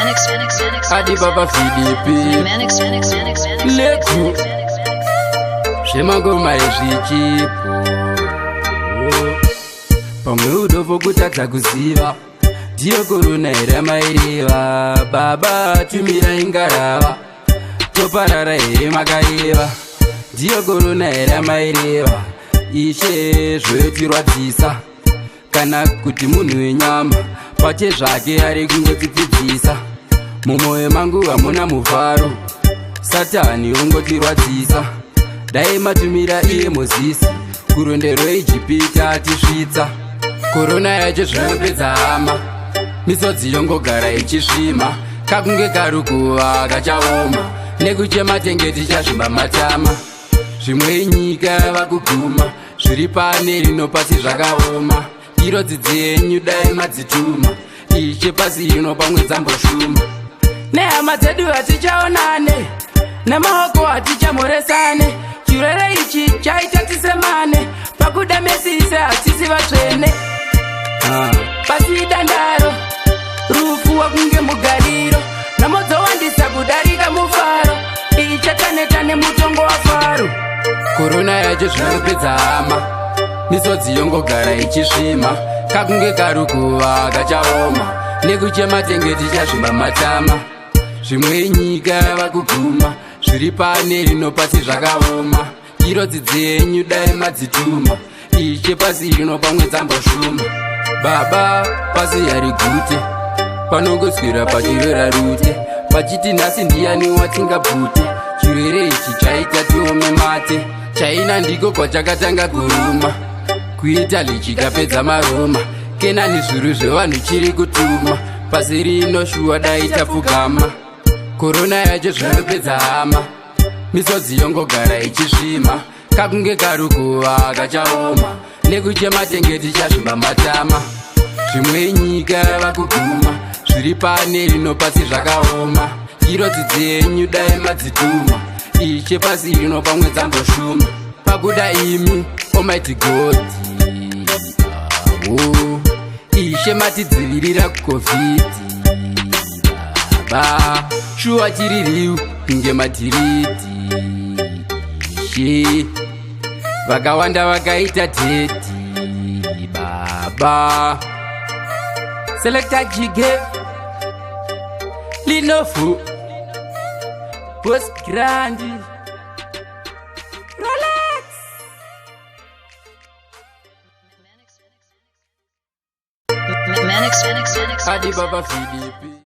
Adi Baba Filipi Leku Zvemangoma ezvichipo pamwe udovo kutadza kuziva ndiyo korona here maireva baba tumira ingarava toparara here makareva ndiyo korona here maireva ishe zvoyotirwadzisa kana kuti munhu wenyama pache zvake ari kungotidzidzisa mumwoyo mangu hamuna muvharo satani ongotirwadzisa dai matumira iye mozisi kurondero ijipita atisvitsa korona yacho zvinopedza hama misodzi yongogara ichisvima kakunge karukuva kachaoma nekuchema tenge tichazvimba matama zvimwe inyika yava kuguma zviri pane rino pasi zvakaoma irodzi dzenyu dai madzituma iche pasi rino pamwe dzamboshuma nehama dzedu hatichaonane nemaoko hatichamoresane chirwere ichi chaita tisemane pakuda mesise hatisi vatsvene pasi dandaro rufu wakunge mugariro namodzowandisa kudarika mufaro ichataneta nemutongo wafaro korona yacho zvinopedza hama misodzi yongogara ichisvima kakunge karukuva kachaoma nekuchema tenge tichazvimba matama zvimwe inyika yava kuguma zviri pane rino pasi zvakaoma irodzi dzenyu dai madzituma iche pasi rino pamwe dzamboshuma baba pasi yari gute panongoswera pachirwera rute pachiti nhasi ndiani watingabvute chirwere ichi chaita tiome mate chaina ndiko kwachakatanga kuruma kuita lichikapedza maroma kenani zviru zvevanhu chiri kutuma pasi rino shuwa dai tapfugama korona yacho zvinopedza hama misodzi yongogara ichisvima kakunge karukuva kachaoma nekuchema tenge tichazvimba matama zvimwe inyika yava kuguma zviri pane rino pasi zvakaoma irodzi dzenyu dai madzituma iche pasi rino pamwe dzamboshuma pakuda imi almighty god ishe matidzivirira kucovid baba shuwa chiririu kunge madhiriti ishe vakawanda vakaita teti baba selecta jige linofu post grandi Rolex Adi Baba Filipi